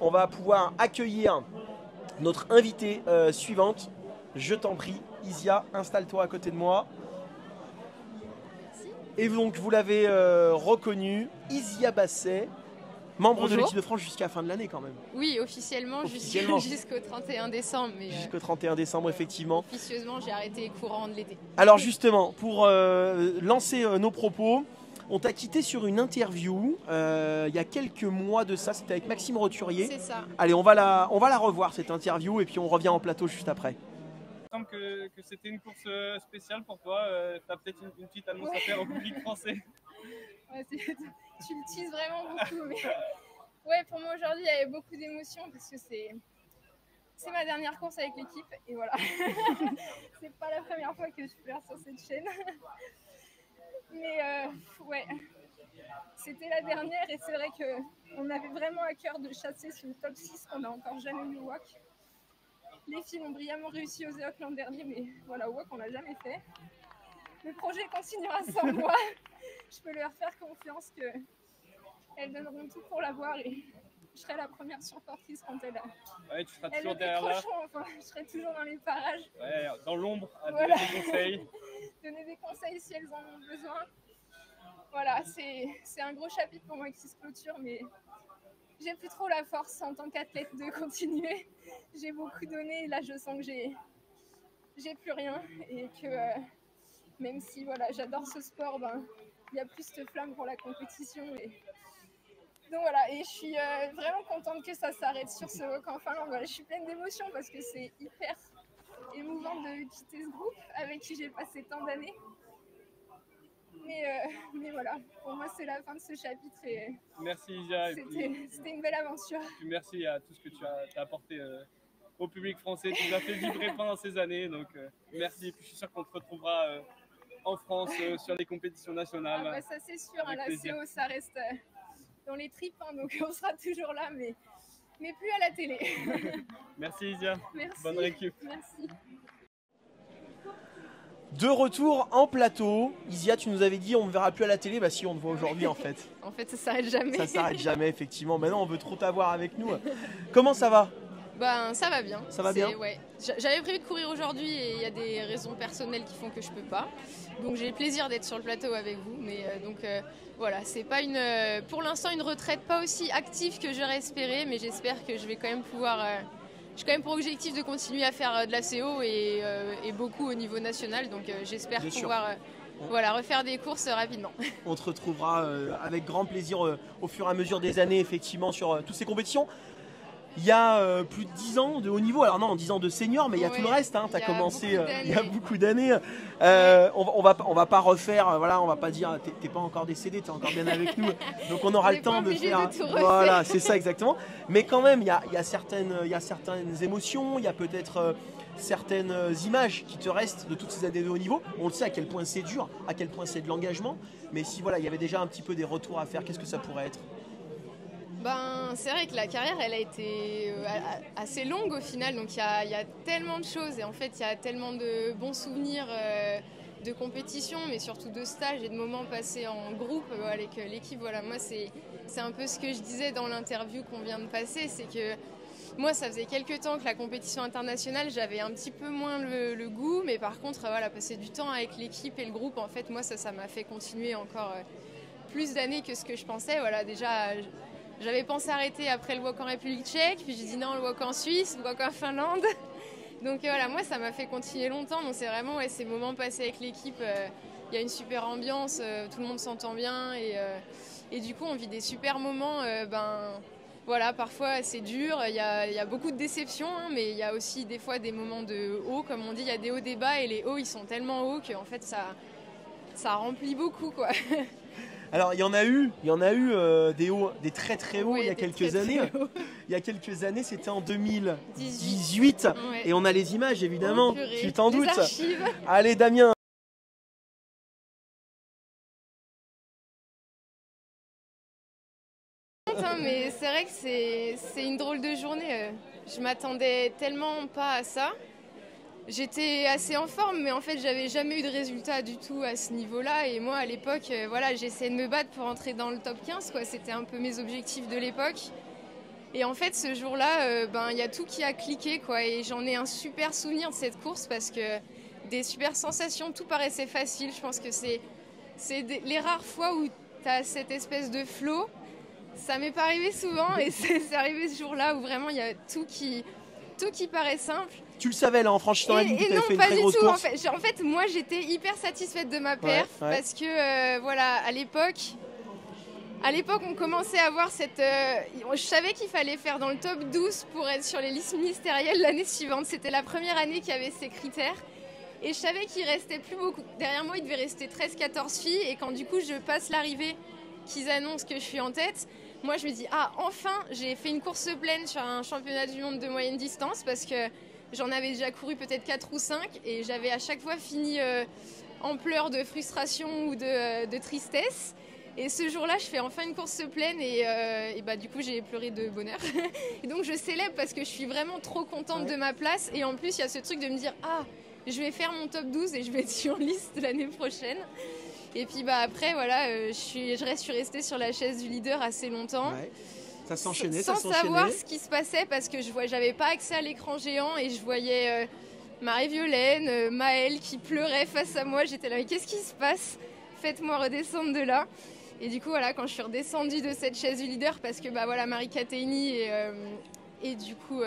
on va pouvoir accueillir notre invitée suivante. Je t'en prie, Isia, installe-toi à côté de moi. Et donc, vous l'avez reconnue, Isia Basset, membre de l'équipe de France jusqu'à la fin de l'année quand même. Oui, officiellement. Jusqu'au 31 décembre. Jusqu'au 31 décembre, effectivement. Officieusement, j'ai arrêté les courants de l'été. Alors justement, pour lancer nos propos, on t'a quitté sur une interview il y a quelques mois de ça, c'était avec Maxime Roturier. C'est ça. Allez, on va la revoir cette interview et puis on revient en plateau juste après. Il me semble que c'était une course spéciale pour toi. Tu as peut-être une petite annonce à faire au public français. Ouais, tu le teases vraiment beaucoup. Mais... ouais, pour moi aujourd'hui, il y avait beaucoup d'émotions parce que c'est ma dernière course avec l'équipe. Et voilà. C'est pas la première fois que je pleure sur cette chaîne. Mais ouais, c'était la dernière et c'est vrai qu'on avait vraiment à cœur de chasser sur le top 6 qu'on n'a encore jamais eu au WOC. Les filles ont brillamment réussi aux EOC l'an dernier, mais voilà, au WOC on l'a jamais fait. Le projet continuera sans moi. Je peux leur faire confiance qu'elles donneront tout pour l'avoir et je serai la première supportrice quand ouais, tu seras toujours derrière là. Enfin, je serai toujours dans les parages. Ouais, dans l'ombre, à voilà. donner des conseils. Donner des conseils si elles en ont besoin. Voilà, c'est un gros chapitre pour moi qui se clôture, mais j'ai plus trop la force en tant qu'athlète de continuer. J'ai beaucoup donné et là je sens que j'ai plus rien et que même si voilà, j'adore ce sport, il y a plus de flamme pour la compétition. Donc voilà, et je suis vraiment contente que ça s'arrête sur ce WOC en Finlande. Voilà, je suis pleine d'émotions parce que c'est hyper émouvant de quitter ce groupe avec qui j'ai passé tant d'années. Mais voilà, pour moi c'est la fin de ce chapitre et merci Isia. C'était une belle aventure. Et merci à tout ce que tu as apporté au public français, tu nous as fait vibrer pendant ces années, donc merci. Et puis je suis sûr qu'on te retrouvera en France sur les compétitions nationales. Ah bah ça c'est sûr, la CO ça reste dans les tripes, donc on sera toujours là, mais plus à la télé. Merci Isia, merci. Bonne récup. Merci. De retour en plateau, Isia, tu nous avais dit on ne verra plus à la télé, bah si on te voit aujourd'hui en fait. En fait ça s'arrête jamais. Ça s'arrête jamais effectivement, maintenant on veut trop t'avoir avec nous. Comment ça va? Ça va bien. Ça va bien. Ouais. J'avais prévu de courir aujourd'hui et il y a des raisons personnelles qui font que je peux pas. Donc j'ai le plaisir d'être sur le plateau avec vous, mais voilà, c'est pas pour l'instant une retraite pas aussi active que j'aurais espéré, mais j'espère que je vais quand même pouvoir... j'ai quand même pour objectif de continuer à faire de la CO et beaucoup au niveau national, donc j'espère pouvoir refaire des courses rapidement. On te retrouvera avec grand plaisir au fur et à mesure des années, effectivement, sur toutes ces compétitions. Il y a plus de 10 ans de haut niveau, alors non, 10 ans de senior, mais il y a tout le reste, hein. Tu as commencé il y a beaucoup d'années. On va pas refaire, voilà, on va pas dire, t'es pas encore décédé, t'es encore bien avec nous, donc on aura le temps de faire. Voilà, c'est ça exactement. Mais quand même, il y a certaines émotions, il y a peut-être certaines images qui te restent de toutes ces années de haut niveau. On le sait à quel point c'est dur, à quel point c'est de l'engagement, mais si voilà, il y avait déjà un petit peu des retours à faire, qu'est-ce que ça pourrait être? C'est vrai que la carrière, elle a été assez longue au final, donc il y a tellement de choses et en fait il y a tellement de bons souvenirs de compétition, mais surtout de stages et de moments passés en groupe avec l'équipe. Voilà, moi c'est un peu ce que je disais dans l'interview qu'on vient de passer, c'est que moi ça faisait quelques temps que la compétition internationale, j'avais un petit peu moins le goût, mais par contre voilà, passer du temps avec l'équipe et le groupe, en fait moi ça m'a fait continuer encore plus d'années que ce que je pensais. Voilà, déjà... J'avais pensé arrêter après le WOC en République tchèque, puis j'ai dit non, le WOC en Suisse, le WOC en Finlande. Donc voilà, moi ça m'a fait continuer longtemps. Donc c'est vraiment ces moments passés avec l'équipe, il y a une super ambiance, tout le monde s'entend bien et du coup on vit des super moments. Voilà, parfois c'est dur, il y a beaucoup de déceptions, hein, mais il y a aussi des fois des moments de haut, comme on dit, il y a des hauts, des bas et les hauts ils sont tellement hauts qu'en fait ça remplit beaucoup quoi. Alors il y en a eu des hauts, des très très hauts, il y a quelques années. Il y a quelques années, c'était en 2018 et on a les images évidemment, tu t'en doutes. Allez Damien. Mais c'est vrai que c'est une drôle de journée. Je m'attendais tellement pas à ça. J'étais assez en forme, mais en fait, j'avais jamais eu de résultat du tout à ce niveau-là. Et moi, à l'époque, voilà, j'essayais de me battre pour entrer dans le top 15, quoi. C'était un peu mes objectifs de l'époque. Et en fait, ce jour-là, il y a tout qui a cliqué, quoi. Et j'en ai un super souvenir de cette course parce que des super sensations, tout paraissait facile. Je pense que c'est les rares fois où tu as cette espèce de flow. Ça m'est pas arrivé souvent et c'est arrivé ce jour-là où vraiment il y a tout qui paraît simple. Tu le savais là en franchissant la ligne que tu avais fait une pas très du grosse tout, course. En fait, moi j'étais hyper satisfaite de ma perf parce que voilà, à l'époque, on commençait à avoir cette... je savais qu'il fallait faire dans le top 12 pour être sur les listes ministérielles l'année suivante. C'était la première année qu'il y avait ces critères. Et je savais qu'il restait plus beaucoup. Derrière moi, il devait rester 13-14 filles. Et quand du coup, je passe l'arrivée, qu'ils annoncent que je suis en tête, moi, je me dis, ah, enfin, j'ai fait une course pleine sur un championnat du monde de moyenne distance parce que j'en avais déjà couru peut-être 4 ou 5 et j'avais à chaque fois fini en pleurs de frustration ou de tristesse. Et ce jour-là, je fais enfin une course pleine et du coup, j'ai pleuré de bonheur. Et donc, je célèbre parce que je suis vraiment trop contente de ma place. Et en plus, il y a ce truc de me dire, ah, je vais faire mon top 12 et je vais être sur liste l'année prochaine. Et puis après, voilà, je suis restée sur la chaise du leader assez longtemps. Ouais. Ça s'enchaînait, sans savoir ce qui se passait parce que j'avais pas accès à l'écran géant et je voyais Marie-Violaine, Maëlle qui pleurait face à moi. J'étais là, mais qu'est-ce qui se passe? Faites-moi redescendre de là. Et du coup, voilà, quand je suis redescendue de cette chaise du leader, parce que Marie Catteni et du coup...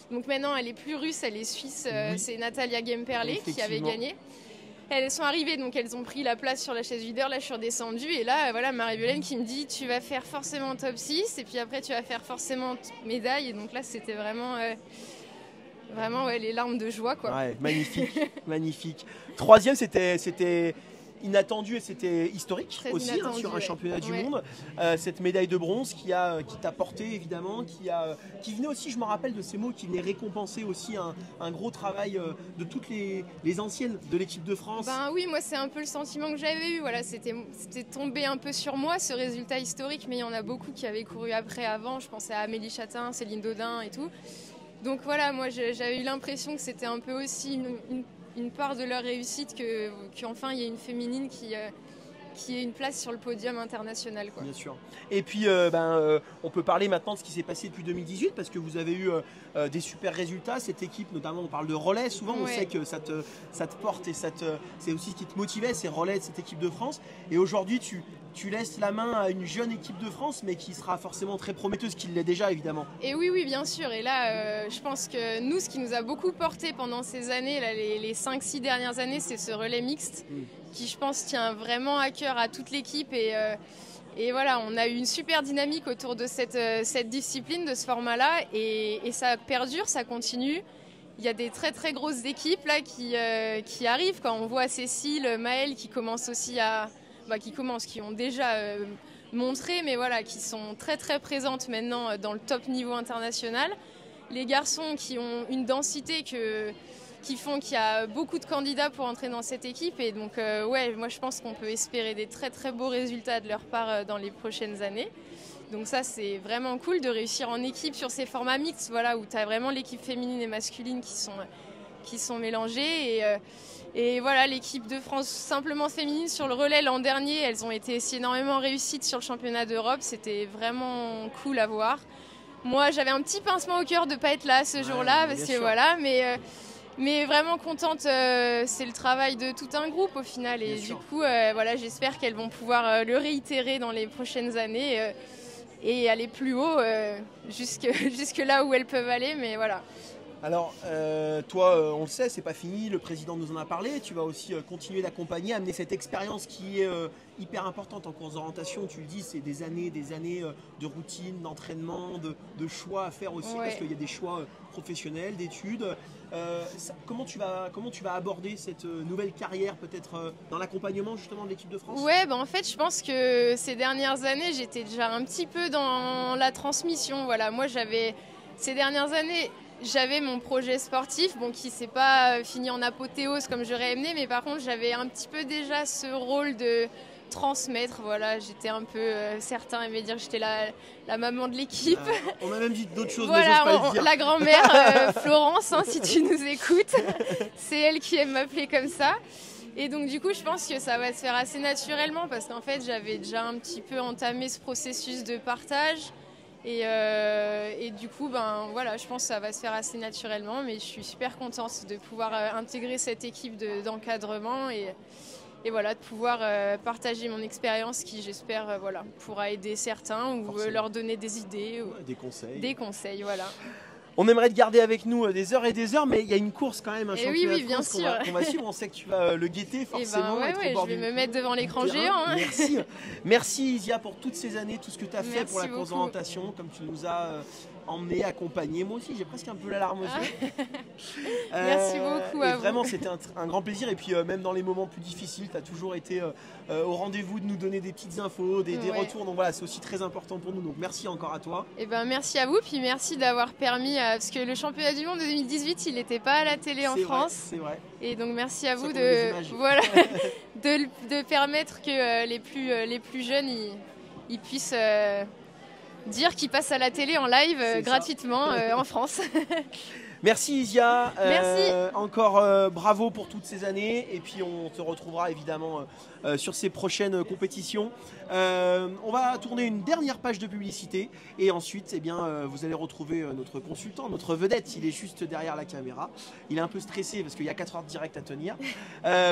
donc maintenant, elle est plus russe, elle est suisse. C'est Natalia Gemperle qui avait gagné. Elles sont arrivées, donc elles ont pris la place sur la chaise leader. Là, je suis redescendue et là, voilà, Marie-Violaine qui me dit tu vas faire forcément top 6 et puis après, tu vas faire forcément médaille. Et donc là, c'était vraiment les larmes de joie, quoi. Ouais, magnifique, magnifique. Troisième, c'était inattendu et c'était historique très aussi inattendu, sur un championnat du monde. Cette médaille de bronze qui t'a porté évidemment, qui venait aussi, je me rappelle de ces mots, qui venait récompenser aussi un gros travail de toutes les anciennes de l'équipe de France. Oui, moi c'est un peu le sentiment que j'avais eu. Voilà, c'était tombé un peu sur moi ce résultat historique, mais il y en a beaucoup qui avaient couru avant. Je pensais à Amélie Chatin, Céline Dodin et tout. Donc voilà, moi j'avais eu l'impression que c'était un peu aussi une part de leur réussite qu'enfin il y ait une féminine qui ait une place sur le podium international, quoi. Bien sûr. Et puis on peut parler maintenant de ce qui s'est passé depuis 2018 parce que vous avez eu des super résultats. Cette équipe, notamment on parle de relais, souvent on sait que ça te porte et c'est aussi ce qui te motivait, ces relais de cette équipe de France. Et aujourd'hui tu laisses la main à une jeune équipe de France mais qui sera forcément très prometteuse, qui l'est déjà évidemment. Et oui, bien sûr. Et là, je pense que nous, ce qui nous a beaucoup porté pendant ces années, là, les 5-6 dernières années, c'est ce relais mixte qui, je pense, tient vraiment à cœur à toute l'équipe. Et voilà, on a eu une super dynamique autour de cette discipline, de ce format-là. Et ça perdure, ça continue. Il y a des très très grosses équipes là qui arrivent. Quand on voit Cécile, Maëlle qui commencent aussi qui ont déjà montré, mais voilà, qui sont très très présentes maintenant dans le top niveau international. Les garçons qui ont une densité qui font qu'il y a beaucoup de candidats pour entrer dans cette équipe. Et donc, moi je pense qu'on peut espérer des très très beaux résultats de leur part dans les prochaines années. Donc ça, c'est vraiment cool de réussir en équipe sur ces formats mixtes, voilà, où tu as vraiment l'équipe féminine et masculine qui sont mélangées. Et voilà, l'équipe de France simplement féminine sur le relais l'an dernier, elles ont été énormément réussites sur le championnat d'Europe. C'était vraiment cool à voir. Moi, j'avais un petit pincement au cœur de ne pas être là ce jour-là, parce que voilà, mais vraiment contente. C'est le travail de tout un groupe au final. Et du coup, j'espère qu'elles vont pouvoir le réitérer dans les prochaines années et aller plus haut jusque là où elles peuvent aller. Mais voilà. Alors, toi, on le sait, c'est pas fini, le président nous en a parlé, tu vas aussi continuer d'accompagner, amener cette expérience qui est hyper importante en course d'orientation, tu le dis, c'est des années de routine, d'entraînement, de choix à faire aussi, parce qu'il y a des choix professionnels, d'études. Comment tu vas aborder cette nouvelle carrière, peut-être dans l'accompagnement justement de l'équipe de France? En fait, je pense que ces dernières années, j'étais déjà un petit peu dans la transmission. Voilà, moi, ces dernières années... J'avais mon projet sportif, qui ne s'est pas fini en apothéose comme j'aurais aimé, mais par contre j'avais un petit peu déjà ce rôle de transmettre. Voilà, j'étais un peu, certains aimaient dire que j'étais la maman de l'équipe. On a même dit d'autres choses, voilà, mais j'ose pas le dire. La grand-mère Florence, si tu nous écoutes, c'est elle qui aime m'appeler comme ça. Et donc du coup, je pense que ça va se faire assez naturellement parce qu'en fait, j'avais déjà un petit peu entamé ce processus de partage. Et du coup, ben, voilà, je pense que ça va se faire assez naturellement, mais je suis super contente de pouvoir intégrer cette équipe d'encadrement et voilà, de pouvoir partager mon expérience qui, j'espère, voilà, pourra aider certains ou leur donner des idées. Ou des conseils. Des conseils, voilà. On aimerait te garder avec nous des heures et des heures, mais il y a une course quand même, un championnat oui, de bien France sûr. qu'on va suivre. On sait que tu vas le guetter forcément. Je vais me mettre devant l'écran géant. Hein. Merci. Merci Isia pour toutes ces années, tout ce que tu as fait pour la course beaucoup. d'orientation, comme tu nous as emmené, accompagné. Moi aussi, j'ai presque un peu la larme aux yeux. Merci beaucoup à vous. Vraiment, c'était un grand plaisir. Et puis, même dans les moments plus difficiles, tu as toujours été au rendez-vous de nous donner des petites infos, des retours. Donc voilà, c'est aussi très important pour nous. Donc merci encore à toi. Et merci à vous. Puis merci d'avoir permis, parce que le championnat du monde de 2018, il n'était pas à la télé en France. C'est vrai. Et donc merci à vous de permettre que les plus jeunes ils puissent dire qu'ils passent à la télé en live gratuitement en France. Merci Isia, merci. Encore bravo pour toutes ces années et puis on te retrouvera évidemment sur ces prochaines compétitions. On va tourner une dernière page de publicité et ensuite vous allez retrouver notre consultant, notre vedette, il est juste derrière la caméra. Il est un peu stressé parce qu'il y a 4 heures de direct à tenir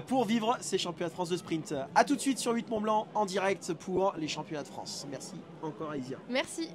pour vivre ces championnats de France de sprint. A tout de suite sur 8 Mont Blanc en direct pour les championnats de France. Merci encore Isia. Merci.